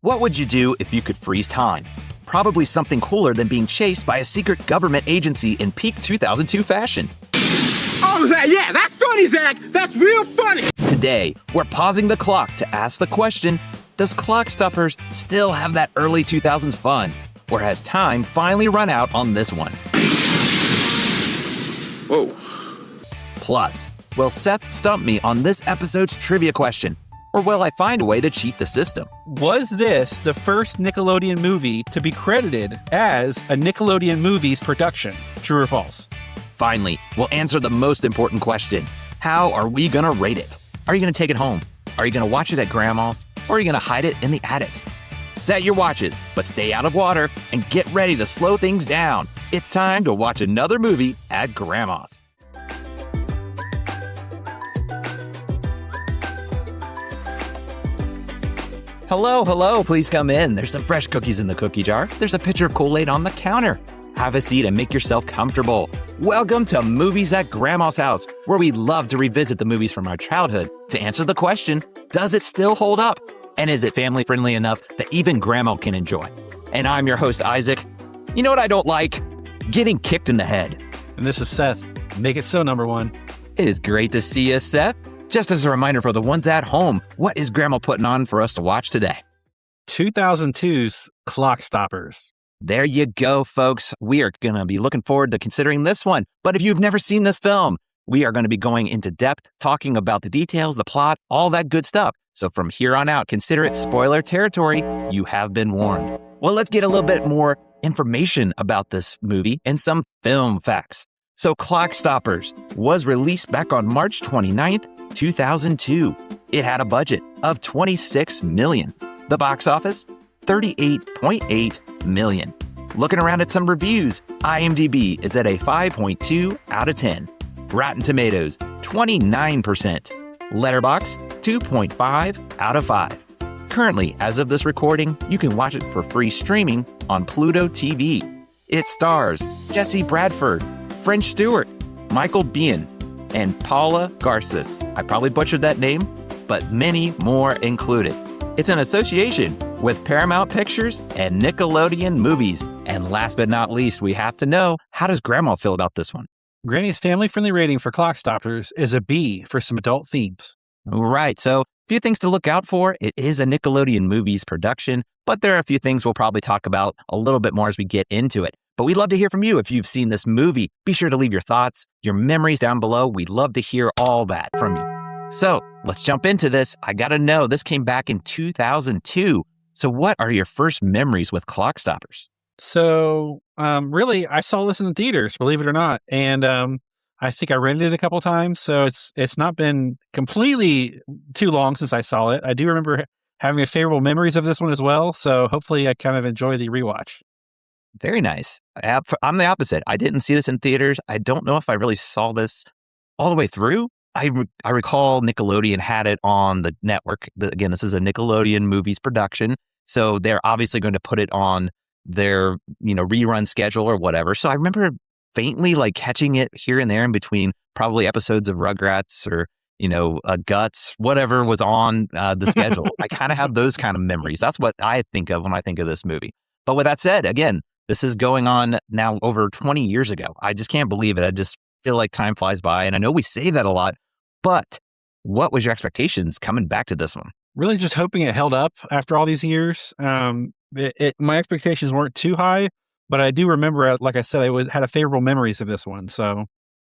What would you do if you could freeze time? Probably something cooler than being chased by a secret government agency in peak 2002 fashion. Oh, yeah, that's funny, Zach. That's real funny. Today, we're pausing the clock to ask the question, does Clockstoppers still have that early 2000s fun? Or has time finally run out on this one? Whoa. Plus, will Seth stump me on this episode's trivia question? Or will I find a way to cheat the system? Was this the first Nickelodeon movie to be credited as a Nickelodeon Movies production? True or false? Finally, we'll answer the most important question. How are we gonna rate it? Are you gonna take it home? Are you gonna watch it at Grandma's? Or are you gonna hide it in the attic? Set your watches, but stay out of water and get ready to slow things down. It's time to watch another movie at Grandma's. Hello, please come in. There's some fresh cookies in the cookie jar. There's a pitcher of Kool-Aid on the counter. Have a seat and make yourself comfortable. Welcome to Movies at Grandma's House, where we love to revisit the movies from our childhood to answer the question, does it still hold up? And is it family-friendly enough that even Grandma can enjoy? And I'm your host, Isaac. You know what I don't like? Getting kicked in the head. And this is Seth. Make it so, number one. It is great to see you, Seth. Just as a reminder for the ones at home, what is Grandma putting on for us to watch today? 2002's Clockstoppers. There you go, folks. We are going to be looking forward to considering this one. But if you've never seen this film, we are going to be going into depth, talking about the details, the plot, all that good stuff. So from here on out, consider it spoiler territory. You have been warned. Well, let's get a little bit more information about this movie and some film facts. So Clockstoppers was released back on March 29th, 2002. It had a budget of $26 million. The box office, $38.8 million. Looking around at some reviews, IMDb is at a 5.2 out of 10. Rotten Tomatoes, 29%. Letterboxd, 2.5 out of 5. Currently, as of this recording, you can watch it for free streaming on Pluto TV. It stars Jesse Bradford, French Stewart, Michael Biehn, and Paula Garces. I probably butchered that name, but many more included. It's an association with Paramount Pictures and Nickelodeon Movies. And last but not least, we have to know, how does Grandma feel about this one? Granny's family-friendly rating for Clockstoppers is a B for some adult themes. Right, so a few things to look out for. It is a Nickelodeon Movies production, but there are a few things we'll probably talk about a little bit more as we get into it. But we'd love to hear from you if you've seen this movie. Be sure to leave your thoughts, your memories down below. We'd love to hear all that from you. So let's jump into this. I gotta know, this came back in 2002. So what are your first memories with Clockstoppers? So, really, I saw this in the theaters, believe it or not. And I think I rented it a couple times. So it's not been completely too long since I saw it. I do remember having favorable memories of this one as well. So hopefully I kind of enjoy the rewatch. Very nice. I'm the opposite. I didn't see this in theaters. I don't know if I really saw this all the way through. I recall Nickelodeon had it on the network. Again, this is a Nickelodeon Movies production. So they're obviously going to put it on their, rerun schedule or whatever. So I remember faintly catching it here and there in between probably episodes of Rugrats or, Guts, whatever was on the schedule. I kind of have those kind of memories. That's what I think of when I think of this movie. But with that said, again, this is going on now over 20 years ago. I just can't believe it. I just feel like time flies by. And I know we say that a lot, but what was your expectations coming back to this one? Really just hoping it held up after all these years. My expectations weren't too high, but I do remember, like I said, had a favorable memories of this one. So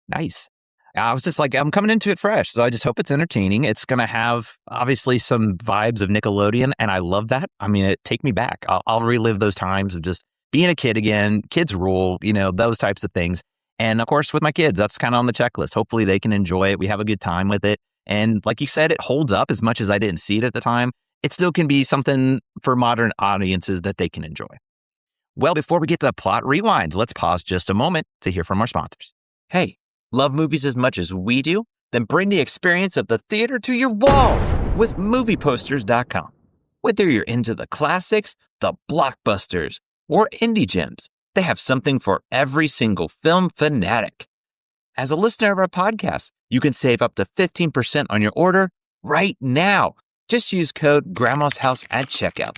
nice. I was just I'm coming into it fresh. So I just hope it's entertaining. It's going to have obviously some vibes of Nickelodeon. And I love that. I mean, take me back. I'll relive those times of just being a kid again, kids rule, those types of things. And of course, with my kids, that's kind of on the checklist. Hopefully they can enjoy it. We have a good time with it. And like you said, it holds up as much as I didn't see it at the time. It still can be something for modern audiences that they can enjoy. Well, before we get to Plot Rewind, let's pause just a moment to hear from our sponsors. Hey, love movies as much as we do? Then bring the experience of the theater to your walls with movieposters.com. Whether you're into the classics, the blockbusters, or indie gems, they have something for every single film fanatic. As a listener of our podcast, you can save up to 15% on your order right now. Just use code Grandma's House at checkout.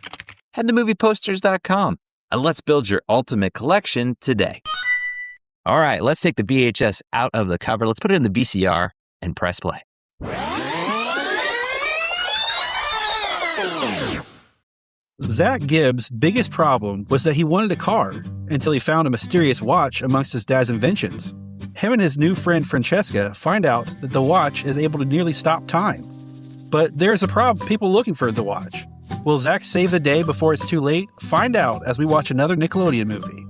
head to movieposters.com and let's build your ultimate collection today. All right, let's take the VHS out of the cover. Let's put it in the VCR and press play. Zach Gibbs' biggest problem was that he wanted a car until he found a mysterious watch amongst his dad's inventions. Him and his new friend Francesca find out that the watch is able to nearly stop time. But there's a problem, people looking for the watch. Will Zach save the day before it's too late? Find out as we watch another Nickelodeon movie.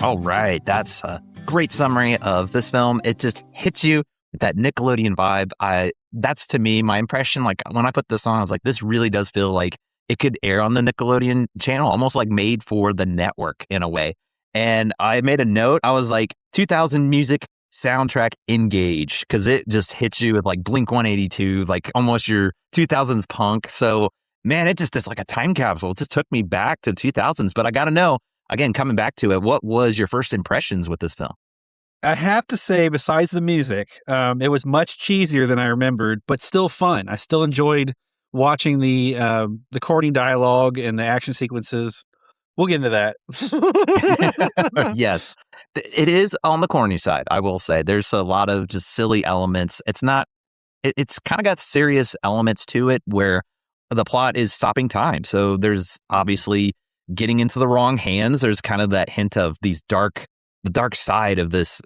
All right, that's a great summary of this film. It just hits you with that Nickelodeon vibe. That's to me, my impression. Like when I put this on, I was like, this really does feel like it could air on the Nickelodeon channel, almost like made for the network in a way. And I made a note. I was like, 2000 music soundtrack engage, because it just hits you with like Blink 182, like almost your 2000s punk. So man, it just is like a time capsule. It just took me back to 2000s. But I got to know, again, coming back to it, what was your first impressions with this film? I have to say, besides the music, it was much cheesier than I remembered, but still fun. I still enjoyed watching the courting dialogue and the action sequences. We'll get into that. Yes, it is on the corny side, I will say. There's a lot of just silly elements. It's kind of got serious elements to it where the plot is stopping time. So there's obviously getting into the wrong hands. There's kind of that hint of the dark side of this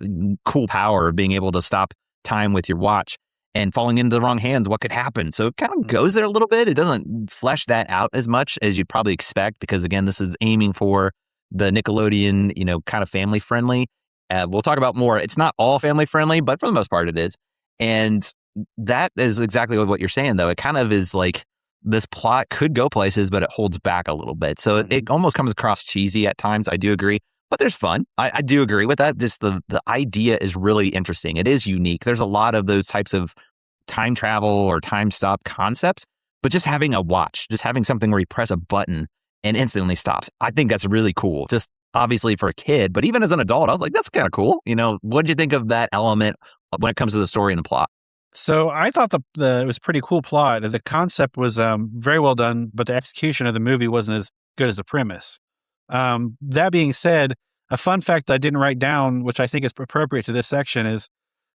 cool power of being able to stop time with your watch and falling into the wrong hands. What could happen? So it kind of goes there a little bit. It doesn't flesh that out as much as you'd probably expect, because again, this is aiming for the Nickelodeon, kind of family friendly. We'll talk about more. It's not all family friendly, but for the most part it is. And that is exactly what you're saying, though. It kind of is like this plot could go places, but it holds back a little bit. So it almost comes across cheesy at times. I do agree. But there's fun. I do agree with that. Just the idea is really interesting. It is unique. There's a lot of those types of time travel or time stop concepts, but just having a watch, just having something where you press a button and instantly stops. I think that's really cool. Just obviously for a kid, but even as an adult, I was like, that's kind of cool. What did you think of that element when it comes to the story and the plot? So I thought it was a pretty cool plot. The concept was very well done, but the execution of the movie wasn't as good as the premise. That being said, a fun fact that I didn't write down, which I think is appropriate to this section, is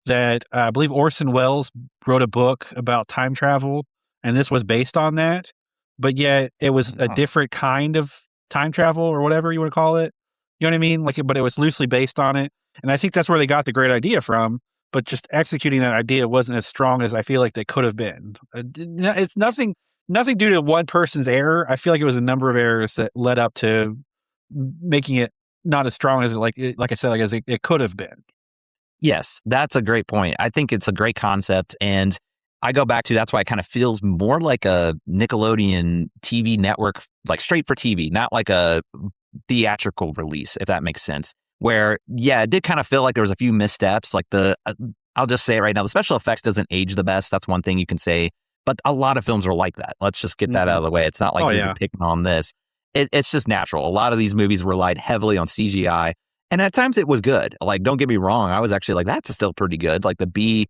that I believe Orson Welles wrote a book about time travel, and this was based on that, but yet it was a different kind of time travel or whatever you want to call it. You know what I mean? But it was loosely based on it. And I think that's where they got the great idea from, but just executing that idea wasn't as strong as I feel like they could have been. It's nothing due to one person's error. I feel like it was a number of errors that led up to making it not as strong as like I said, as it could have been. Yes, that's a great point. I think it's a great concept. And I go back to, that's why it kind of feels more like a Nickelodeon TV network, like straight for TV, not like a theatrical release, if that makes sense. Where, yeah, it did kind of feel like there was a few missteps. Like I'll just say it right now, the special effects doesn't age the best. That's one thing you can say. But a lot of films are like that. Let's just get that out of the way. It's not like you're picking on this. It's just natural. A lot of these movies relied heavily on CGI. And at times it was good. Like, don't get me wrong. I was actually like, that's still pretty good. Like the bee,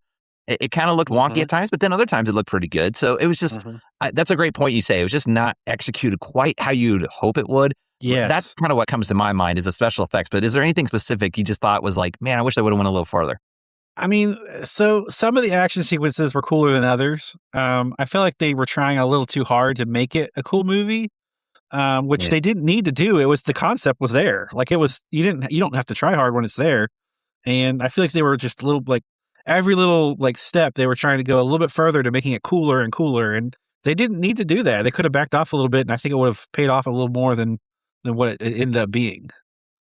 it kind of looked wonky at times, but then other times it looked pretty good. So it was just, that's a great point you say. It was just not executed quite how you'd hope it would. Yes. That's kind of what comes to my mind is the special effects. But is there anything specific you just thought was like, man, I wish I would have went a little farther? I mean, so some of the action sequences were cooler than others. I feel like they were trying a little too hard to make it a cool movie. Which they didn't need to do. It was, the concept was there. Like it was, you don't have to try hard when it's there. And I feel like they were just every little step, they were trying to go a little bit further to making it cooler and cooler. And they didn't need to do that. They could have backed off a little bit. And I think it would have paid off a little more than what it ended up being.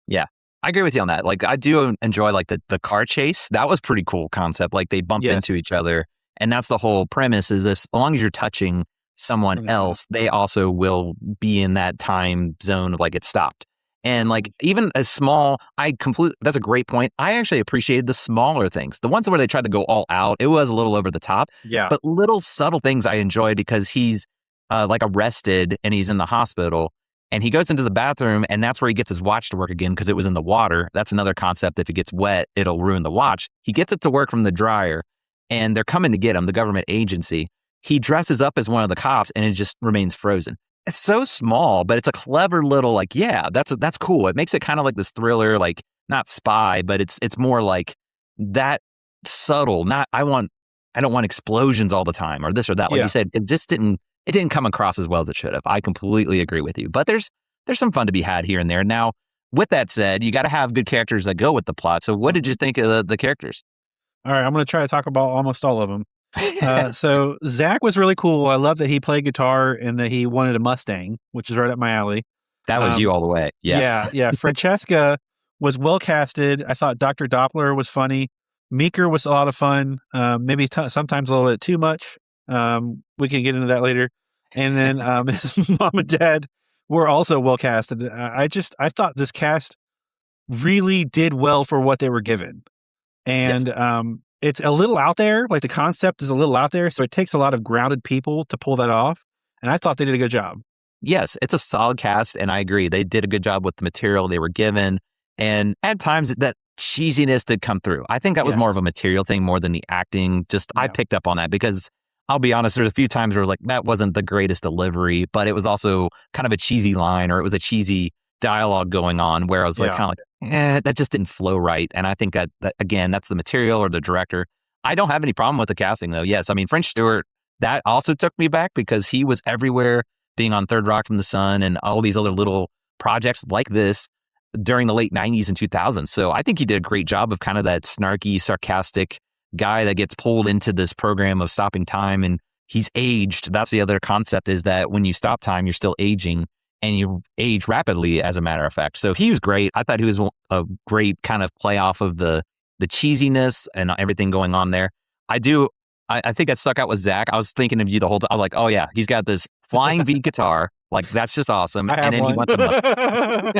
Yeah, I agree with you on that. Like I do enjoy the car chase. That was pretty cool concept. Like they bump into each other. And that's the whole premise is as long as you're touching someone else, they also will be in that time zone of it stopped. And even as small, that's a great point. I actually appreciated the smaller things. The ones where they tried to go all out, it was a little over the top. Yeah. But little subtle things I enjoyed because he's arrested and he's in the hospital and he goes into the bathroom and that's where he gets his watch to work again because it was in the water. That's another concept. If it gets wet, it'll ruin the watch. He gets it to work from the dryer and they're coming to get him, the government agency. He dresses up as one of the cops and it just remains frozen. it's so small, but it's a clever little like, yeah, that's cool. It makes it kind of like this thriller, like not spy, but it's more like that subtle. Not I don't want explosions all the time or this or that. Like you said, it didn't come across as well as it should have. I completely agree with you. But there's some fun to be had here and there. Now, with that said, you got to have good characters that go with the plot. So what did you think of the characters? All right, I'm going to try to talk about almost all of them. So Zach was really cool. I love that he played guitar and that he wanted a Mustang, which is right up my alley. That was you all the way. Yes. Yeah. Francesca was well casted. I thought Dr. Doppler was funny. Meeker was a lot of fun. Maybe sometimes a little bit too much. We can get into that later. And then his mom and dad were also well casted. I thought this cast really did well for what they were given. And it's a little out there. Like the concept is a little out there. So it takes a lot of grounded people to pull that off. And I thought they did a good job. Yes, it's a solid cast. And I agree. They did a good job with the material they were given. And at times that cheesiness did come through. I think that was more of a material thing more than the acting. I picked up on that because I'll be honest, there's a few times where I was like, that wasn't the greatest delivery, but it was also kind of a cheesy line or it was a cheesy dialogue going on where I was like, kind of like, that just didn't flow right. And I think that again, that's the material or the director. I don't have any problem with the casting though. Yes. I mean, French Stewart, that also took me back because he was everywhere being on Third Rock from the Sun and all these other little projects like this during the late 90s and 2000s. So I think he did a great job of kind of that snarky, sarcastic guy that gets pulled into this program of stopping time and he's aged. That's the other concept is that when you stop time, you're still aging and you age rapidly as a matter of fact. So he was great. I thought he was a great kind of play off of the cheesiness and everything going on there. I think that stuck out with Zach. I was thinking of you the whole time. I was like, oh yeah, he's got this flying V guitar. Like that's just awesome. And then he went I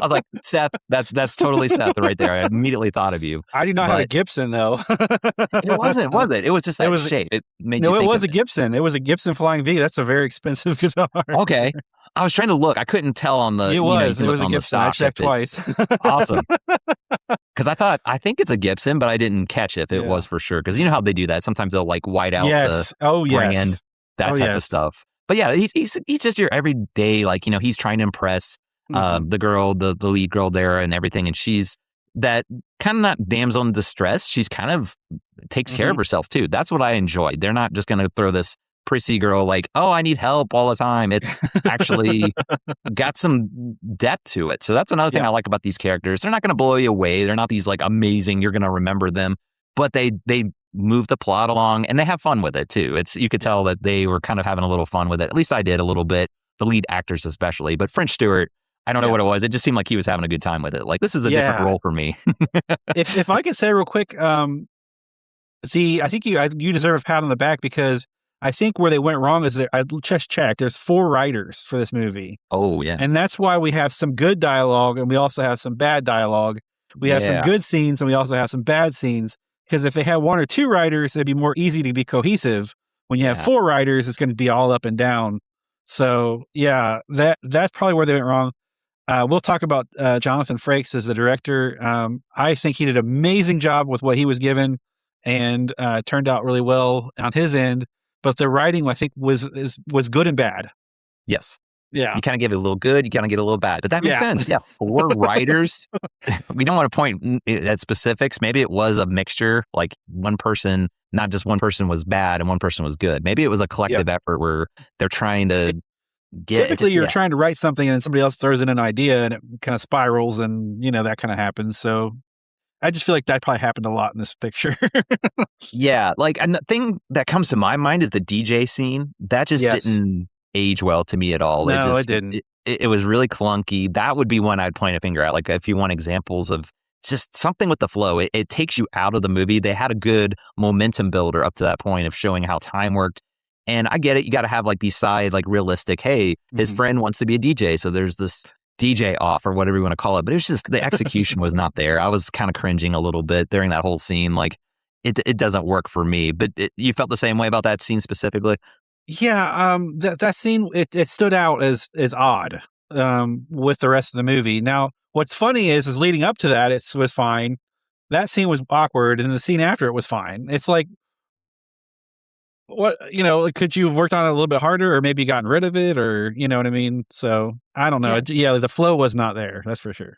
was like, Seth, that's totally Seth right there. I immediately thought of you. I do not have a Gibson though. It wasn't, was it? It was just that shape. It made you think it was a Gibson. It was a Gibson Flying V. That's a very expensive guitar. Okay. I was trying to look. I couldn't tell on the. It was a Gibson. I checked twice. Awesome. Because I think it's a Gibson, but I didn't catch if it was for sure. Because you know how they do that. Sometimes they'll like white out the brand, that type of stuff. But yeah, he's just your everyday, like, you know, he's trying to impress the girl, the lead girl there and everything. And she's that kind of not damsel in distress. She's kind of takes care of herself too. That's what I enjoyed. They're not just going to throw this prissy girl like, oh, I need help all the time. It's actually got some depth to it. So that's another thing I like about these characters. They're not going to blow you away. They're not these like amazing, you're going to remember them, but they move the plot along and they have fun with it too. You could tell that they were kind of having a little fun with it. At least I did a little bit, the lead actors especially, but French Stewart, I don't know what it was. It just seemed like he was having a good time with it. Like this is a different role for me. if I could say real quick, I think you deserve a pat on the back because I think where they went wrong is that I just checked. There's 4 writers for this movie. Oh, yeah. And that's why we have some good dialogue and we also have some bad dialogue. We have some good scenes and we also have some bad scenes. Because if they had 1 or 2 writers, it'd be more easy to be cohesive. When you have 4 writers, it's going to be all up and down. So, yeah, that's probably where they went wrong. We'll talk about Jonathan Frakes as the director. I think he did an amazing job with what he was given and turned out really well on his end. But the writing, I think, was good and bad. Yes. Yeah. You kind of give it a little good, you kind of get a little bad. But that makes sense. Yeah. 4 writers. We don't want to point at specifics. Maybe it was a mixture, like one person, not just one person was bad and one person was good. Maybe it was a collective effort where they're trying to get. Typically, you're trying to write something and then somebody else throws in an idea and it kind of spirals and, you know, that kind of happens. So I just feel like that probably happened a lot in this picture. Yeah. Like, and the thing that comes to my mind is the DJ scene. That just didn't age well to me at all. No, it didn't. It was really clunky. That would be one I'd point a finger at. Like if you want examples of just something with the flow, it takes you out of the movie. They had a good momentum builder up to that point of showing how time worked. And I get it. You got to have like these side, like realistic, hey, his friend wants to be a DJ. So there's this DJ off or whatever you want to call it. But it was just the execution was not there. I was kind of cringing a little bit during that whole scene. Like it doesn't work for me. But you felt the same way about that scene specifically? Yeah, that scene it stood out as odd with the rest of the movie. Now, what's funny is leading up to that, it was fine. That scene was awkward, and the scene after it was fine. It's like what, could you have worked on it a little bit harder, or maybe gotten rid of it, or you know what I mean? So I don't know. Yeah. The flow was not there. That's for sure.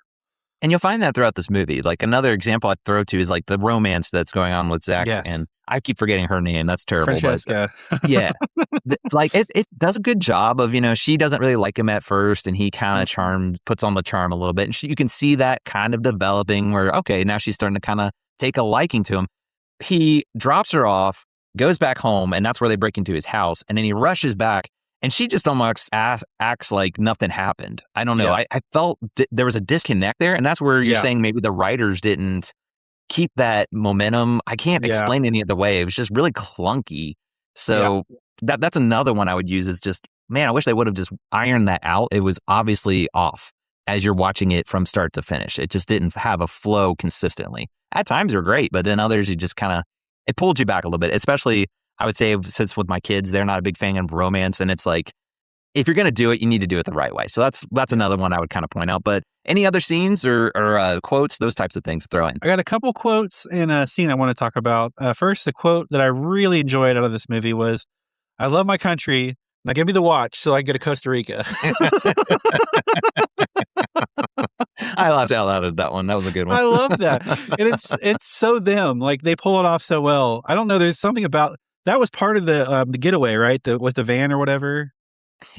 And you'll find that throughout this movie. Like another example I'd throw to is like the romance that's going on with Zach, Yeah. and I keep forgetting her name. That's terrible. Francesca. But yeah, like it does a good job of, she doesn't really like him at first, and he kind of puts on the charm a little bit, and you can see that kind of developing where, okay, now she's starting to kind of take a liking to him. He drops her off, goes back home, and that's where they break into his house, and then he rushes back. And she just almost acts like nothing happened. I don't know. Yeah. I felt there was a disconnect there. And that's where you're saying maybe the writers didn't keep that momentum. I can't explain any other way. It was just really clunky. So that's another one I would use is just, man, I wish they would have just ironed that out. It was obviously off as you're watching it from start to finish. It just didn't have a flow consistently. At times they're great, but then others, you just kind of, it pulled you back a little bit, especially I would say since with my kids, they're not a big fan of romance. And it's like, if you're going to do it, you need to do it the right way. So that's another one I would kind of point out. But any other scenes or quotes, those types of things to throw in? I got a couple quotes and a scene I want to talk about. First, the quote that I really enjoyed out of this movie was, "I love my country. Now give me the watch so I can go to Costa Rica." I laughed out loud at that one. That was a good one. I love that. And it's so them. Like they pull it off so well. I don't know. There's something about that was part of the getaway, right? With the van or whatever.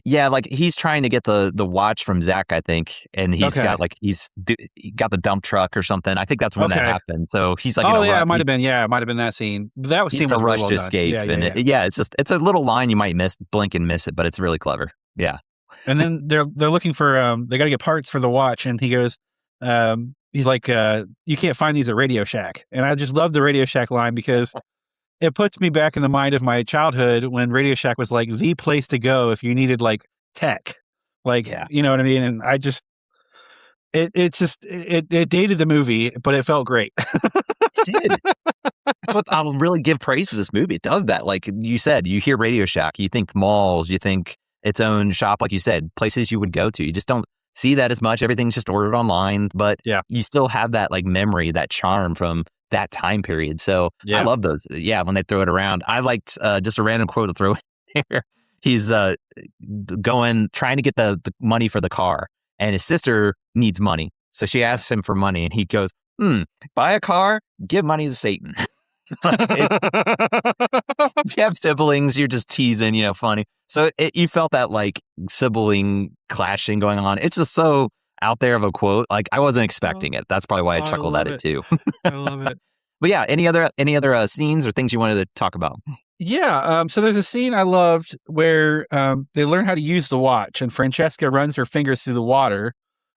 Yeah, like he's trying to get the watch from Zach, I think, and he's got like he got the dump truck or something. I think that's when that happened. So he's like, it might have been. Yeah, it might have been that scene. That scene was rush well to done. escape, it's a little line you might blink and miss it, but it's really clever. Yeah. And then they're looking for they got to get parts for the watch, and he goes, he's like, you can't find these at Radio Shack, and I just love the Radio Shack line because it puts me back in the mind of my childhood when Radio Shack was like the place to go if you needed like tech, like you know what I mean. And I just it dated the movie, but it felt great. It did. That's what I'll really give praise to this movie. It does that. Like you said, you hear Radio Shack, you think malls, you think its own shop, like you said, places you would go to. You just don't see that as much. Everything's just ordered online, but you still have that like memory, that charm from that time period. So I love those. Yeah, when they throw it around. I liked just a random quote to throw in there. He's trying to get the money for the car, and his sister needs money. So she asks him for money, and he goes, buy a car, give money to Satan. If you have siblings, you're just teasing, funny. So you felt that like sibling clashing going on. It's just so out there of a quote. Like I wasn't expecting it. That's probably why I chuckled at it too. I love it. But yeah, any other scenes or things you wanted to talk about? Yeah. So there's a scene I loved where they learn how to use the watch, and Francesca runs her fingers through the water.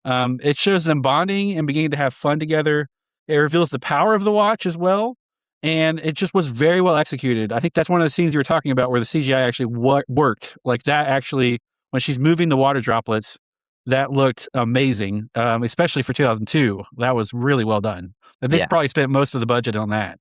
It shows them bonding and beginning to have fun together. It reveals the power of the watch as well. And it just was very well executed. I think that's one of the scenes you were talking about where the CGI actually worked. Like that actually, when she's moving the water droplets, that looked amazing, especially for 2002. That was really well done. They probably spent most of the budget on that.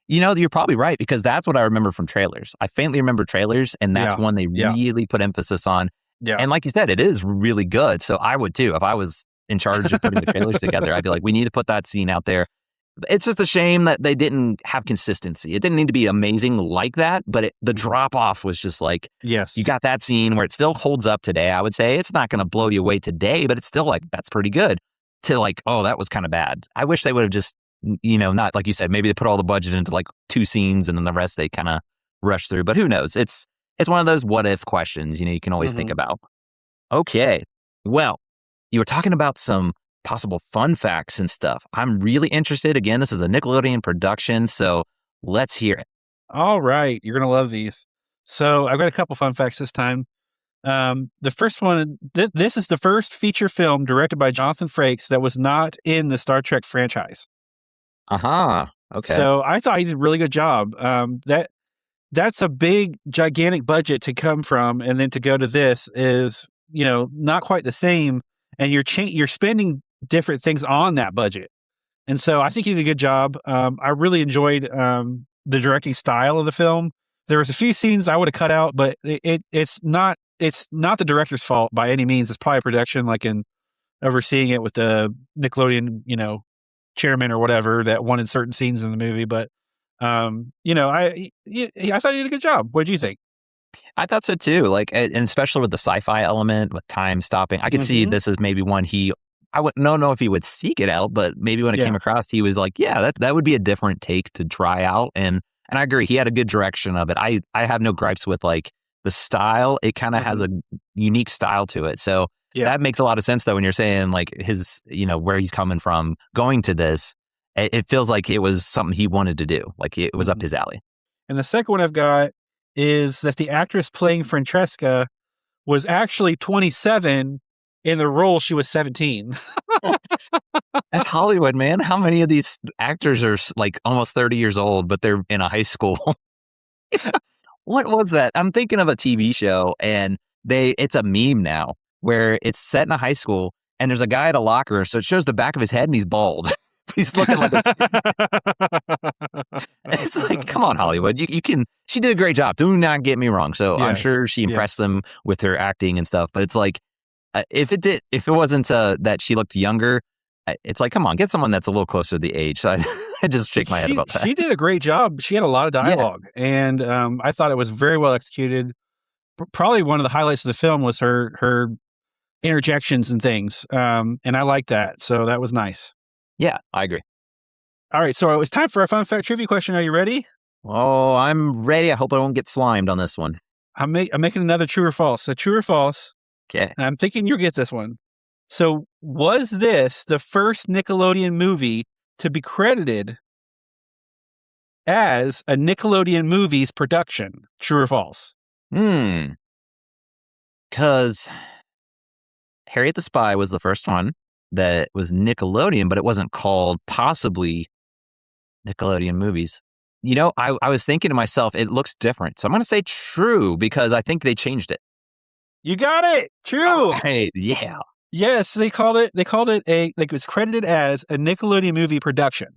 You're probably right, because that's what I remember from trailers. I faintly remember trailers, and that's one they really put emphasis on. Yeah. And like you said, it is really good. So I would too. If I was in charge of putting the trailers together, I'd be like, we need to put that scene out there. It's just a shame that they didn't have consistency. It didn't need to be amazing like that, but the drop off was just like, you got that scene where it still holds up today. I would say it's not going to blow you away today, but it's still like, that's pretty good. To like, oh, that was kind of bad. I wish they would have just, not like you said, maybe they put all the budget into like 2 scenes and then the rest they kind of rush through. But who knows? It's one of those what if questions, you can always think about. Okay. Well, you were talking about some possible fun facts and stuff. I'm really interested. Again, this is a Nickelodeon production, so let's hear it. All right. You're going to love these. So I've got a couple fun facts this time. The first one, this is the first feature film directed by Jonathan Frakes that was not in the Star Trek franchise. Okay. So I thought he did a really good job. That's a big, gigantic budget to come from, and then to go to this is, not quite the same. And you're spending different things on that budget. And so I think he did a good job. I really enjoyed the directing style of the film. There was a few scenes I would have cut out, but it's not the director's fault by any means. It's probably production, like in overseeing it with the Nickelodeon, chairman or whatever that wanted certain scenes in the movie. But I thought he did a good job. What did you think? I thought so too. Like, and especially with the sci-fi element, with time stopping, I could see this as maybe one I wouldn't know if he would seek it out, but maybe when it came across, he was like, yeah, that would be a different take to try out. And I agree. He had a good direction of it. I have no gripes with like the style. It kind of has a unique style to it. So that makes a lot of sense though, when you're saying like his, where he's coming from going to this, it feels like it was something he wanted to do. Like it was up his alley. And the second one I've got is that the actress playing Francesca was actually 27. In the role, she was 17. That's Hollywood, man. How many of these actors are like almost 30 years old, but they're in a high school? What was that? I'm thinking of a TV show, and it's a meme now where it's set in a high school, and there's a guy at a locker, so it shows the back of his head, and he's bald. He's looking like it's like, come on, Hollywood. You can. She did a great job. Do not get me wrong. So I'm sure she impressed them with her acting and stuff, but it's like, if it wasn't that she looked younger, it's like, come on, get someone that's a little closer to the age. So I just shake my head about that. She did a great job. She had a lot of dialogue, and I thought it was very well executed. Probably one of the highlights of the film was her interjections and things, and I liked that. So that was nice. Yeah, I agree. All right, so it's time for our fun fact trivia question. Are you ready? Oh, I'm ready. I hope I don't get slimed on this one. I'm making another true or false. So true or false. Okay. And I'm thinking you'll get this one. So was this the first Nickelodeon movie to be credited as a Nickelodeon Movies production? True or false? Because Harriet the Spy was the first one that was Nickelodeon, but it wasn't called possibly Nickelodeon Movies. I was thinking to myself, it looks different. So I'm going to say true because I think they changed it. You got it. True. Right. Yeah. Yes, they called it it was credited as a Nickelodeon movie production.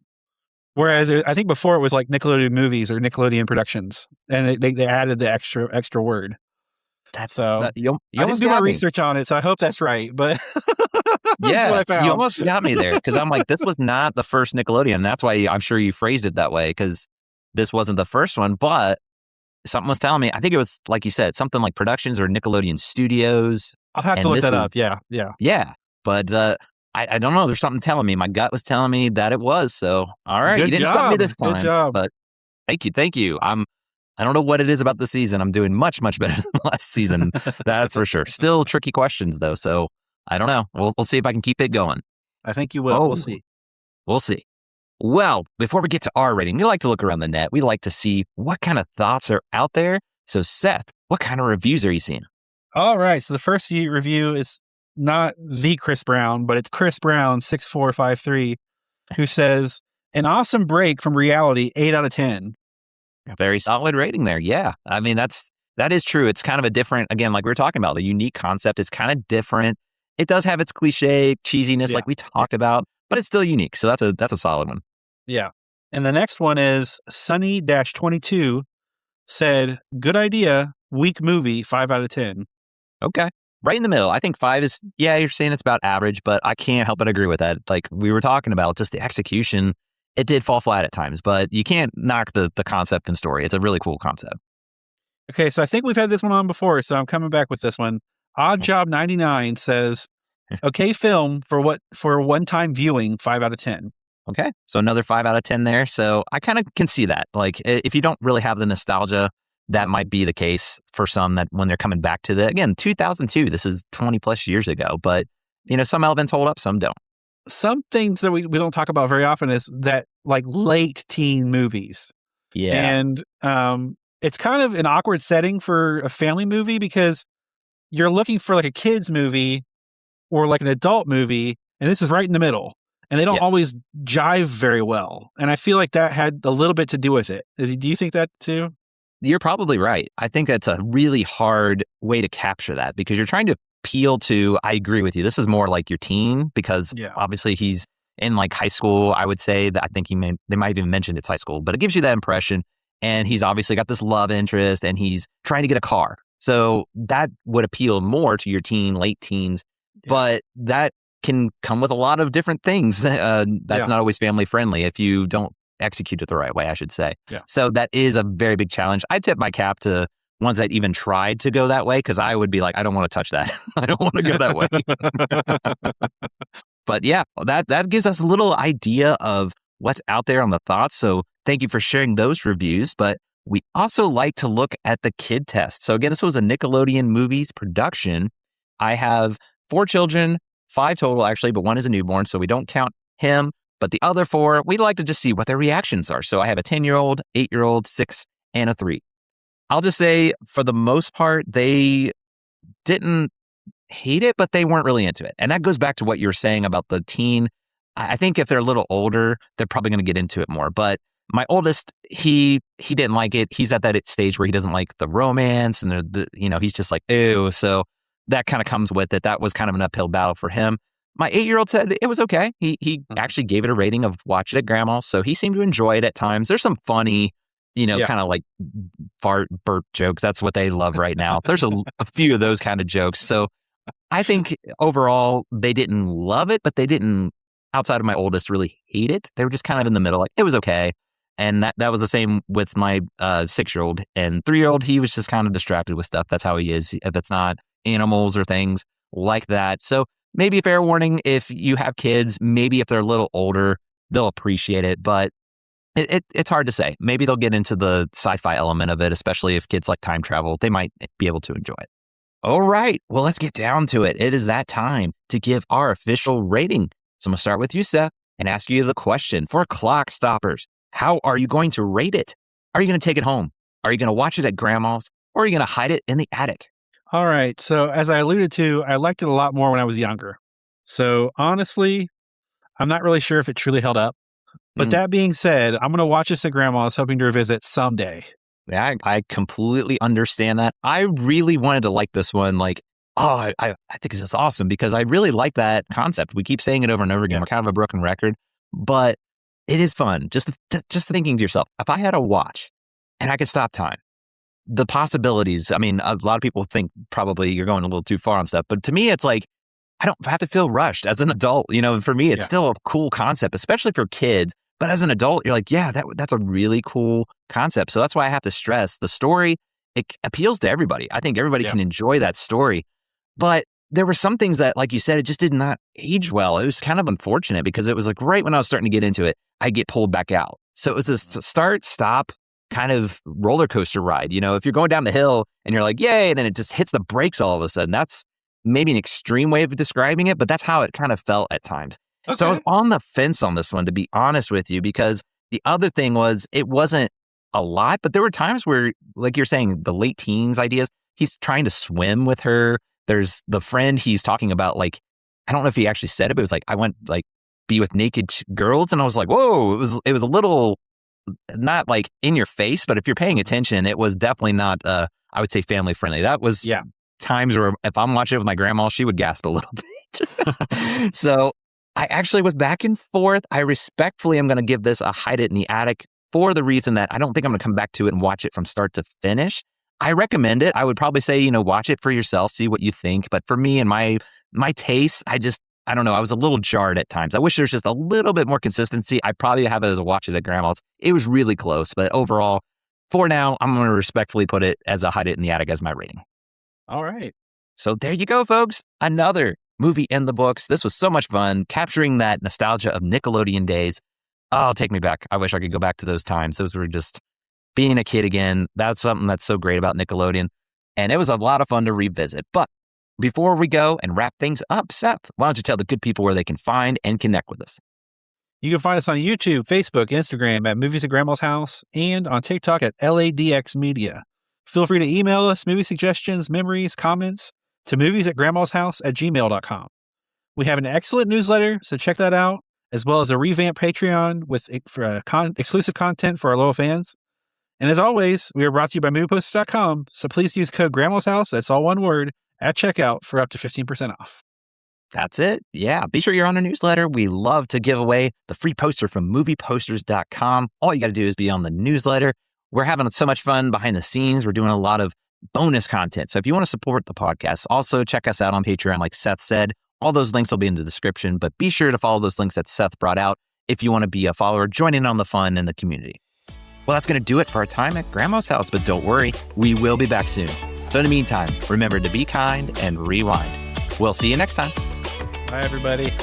Whereas I think before it was like Nickelodeon Movies or Nickelodeon Productions, and they added the extra word. That's you I didn't do my research on it, so I hope that's right. But that's what I found. You almost got me there because I'm like, this was not the first Nickelodeon. That's why I'm sure you phrased it that way, because this wasn't the first one, but something was telling me, I think it was, like you said, something like Productions or Nickelodeon Studios. I'll have to look that up. Yeah. Yeah. But I don't know. There's something telling me. My gut was telling me that it was. So, all right. Good You didn't job. stop me this time. Good job. But thank you. I don't know what it is about this season. I'm doing much, much better than last season. That's for sure. Still tricky questions, though. So, I don't know. We'll see if I can keep it going. I think you will. We'll see. We'll see. Well, before we get to our rating, we like to look around the net. We like to see what kind of thoughts are out there. So, Seth, what kind of reviews are you seeing? All right. So the first review is not the Chris Brown, but it's Chris Brown 6453, who says, an awesome break from reality, 8 out of 10. A very solid rating there. Yeah. I mean, that is true. It's kind of a different, again, like we were talking about, the unique concept is kind of different. It does have its cliche cheesiness like we talked about, but it's still unique. So that's a solid one. Yeah. And the next one is Sunny-22 said, good idea, weak movie, 5 out of 10. Okay. Right in the middle. I think 5 is, you're saying it's about average, but I can't help but agree with that. Like we were talking about, just the execution, it did fall flat at times, but you can't knock the concept and story. It's a really cool concept. Okay, so I think we've had this one on before, so I'm coming back with this one. Odd Job 99 says, okay film for a one-time viewing, 5 out of 10. Okay, so another 5 out of 10 there. So I kind of can see that. Like if you don't really have the nostalgia, that might be the case for some that when they're coming back to again, 2002, this is 20 plus years ago, but some elements hold up, some don't. Some things that we don't talk about very often is that like late teen movies. Yeah. And it's kind of an awkward setting for a family movie because you're looking for like a kid's movie or like an adult movie, and this is right in the middle. And they don't always jive very well. And I feel like that had a little bit to do with it. Do you think that too? You're probably right. I think that's a really hard way to capture that because you're trying to appeal to, I agree with you. This is more like your teen because obviously he's in like high school. I would say that I think they might even mention it's high school, but it gives you that impression. And he's obviously got this love interest and he's trying to get a car. So that would appeal more to your late teens, but that can come with a lot of different things. That's not always family friendly if you don't execute it the right way, I should say. Yeah. So that is a very big challenge. I tip my cap to ones that even tried to go that way, because I would be like, I don't want to touch that. I don't want to go that way. But yeah, that gives us a little idea of what's out there on the thoughts. So thank you for sharing those reviews. But we also like to look at the kid test. So again, this was a Nickelodeon Movies production. I have 4 children, 5 total actually, but 1 is a newborn, so we don't count him. But the other 4, we'd like to just see what their reactions are. So I have a 10-year-old, 8-year-old, 6, and a 3. I'll just say, for the most part, they didn't hate it, but they weren't really into it. And that goes back to what you were saying about the teen. I think if they're a little older, they're probably going to get into it more. But my oldest, he didn't like it. He's at that stage where he doesn't like the romance, and he's just like, ew. So that kind of comes with it. That was kind of an uphill battle for him. My 8-year-old said it was okay. He actually gave it a rating of watch it at grandma's. So he seemed to enjoy it at times. There's some funny, kind of like fart burp jokes. That's what they love right now. There's a few of those kind of jokes. So I think overall they didn't love it, but they didn't, outside of my oldest, really hate it. They were just kind of in the middle, like it was okay. And that was the same with my 6-year-old and 3-year-old. He was just kind of distracted with stuff. That's how he is. If it's not animals or things like that. So maybe a fair warning if you have kids, maybe if they're a little older, they'll appreciate it. But it's hard to say. Maybe they'll get into the sci-fi element of it, especially if kids like time travel. They might be able to enjoy it. All right. Well, let's get down to it. It is that time to give our official rating. So I'm going to start with you, Seth, and ask you the question for Clockstoppers. How are you going to rate it? Are you going to take it home? Are you going to watch it at grandma's? Or are you going to hide it in the attic? All right. So as I alluded to, I liked it a lot more when I was younger. So honestly, I'm not really sure if it truly held up. But that being said, I'm going to watch this at grandma's, hoping to revisit someday. Yeah, I completely understand that. I really wanted to like this one. Like, I think this is awesome because I really like that concept. We keep saying it over and over again. We're kind of a broken record, but it is fun. Just thinking to yourself, if I had a watch and I could stop time, the possibilities. I mean, a lot of people think probably you're going a little too far on stuff, but to me, it's like, I don't have to feel rushed as an adult. For me, it's still a cool concept, especially for kids. But as an adult, you're like, yeah, that's a really cool concept. So that's why I have to stress the story. It appeals to everybody. I think everybody can enjoy that story. But there were some things that, like you said, it just did not age well. It was kind of unfortunate because it was like right when I was starting to get into it, I get pulled back out. So it was this start, stop kind of roller coaster ride. If you're going down the hill and you're like, yay, and then it just hits the brakes all of a sudden. That's maybe an extreme way of describing it, but that's how it kind of felt at times. Okay. So I was on the fence on this one, to be honest with you, because the other thing was it wasn't a lot, but there were times where, like you're saying, the late teens ideas, he's trying to swim with her. There's the friend he's talking about, like, I don't know if he actually said it, but it was like, I went like be with naked girls. And I was like, whoa, it was a little, not like in your face, but if you're paying attention, it was definitely not, I would say family friendly. That was times where if I'm watching it with my grandma, she would gasp a little bit. So I actually was back and forth. I respectfully am going to give this a hide it in the attic for the reason that I don't think I'm going to come back to it and watch it from start to finish. I recommend it. I would probably say, watch it for yourself, see what you think. But for me and my taste, I don't know. I was a little jarred at times. I wish there's just a little bit more consistency. I probably have it as a watch it at grandma's. It was really close. But overall, for now, I'm going to respectfully put it as a hide it in the attic as my rating. All right. So there you go, folks. Another movie in the books. This was so much fun, capturing that nostalgia of Nickelodeon days. Oh, take me back. I wish I could go back to those times. Those were just being a kid again. That's something that's so great about Nickelodeon. And it was a lot of fun to revisit. But before we go and wrap things up, Seth, why don't you tell the good people where they can find and connect with us? You can find us on YouTube, Facebook, Instagram at Movies at Grandma's House, and on TikTok at LADX Media. Feel free to email us movie suggestions, memories, comments to moviesatgrandmashouse@gmail.com. We have an excellent newsletter, so check that out, as well as a revamped Patreon with exclusive content for our loyal fans. And as always, we are brought to you by movieposters.com, so please use code Grandma's House, that's all one word, at checkout for up to 15% off. That's it. Yeah. Be sure you're on our newsletter. We love to give away the free poster from movieposters.com. All you got to do is be on the newsletter. We're having so much fun behind the scenes. We're doing a lot of bonus content. So if you want to support the podcast, also check us out on Patreon, like Seth said. All those links will be in the description, but be sure to follow those links that Seth brought out. if you want to be a follower, join in on the fun and the community. Well, that's going to do it for our time at Grandma's house, but don't worry, we will be back soon. So in the meantime, remember to be kind and rewind. We'll see you next time. Bye, everybody.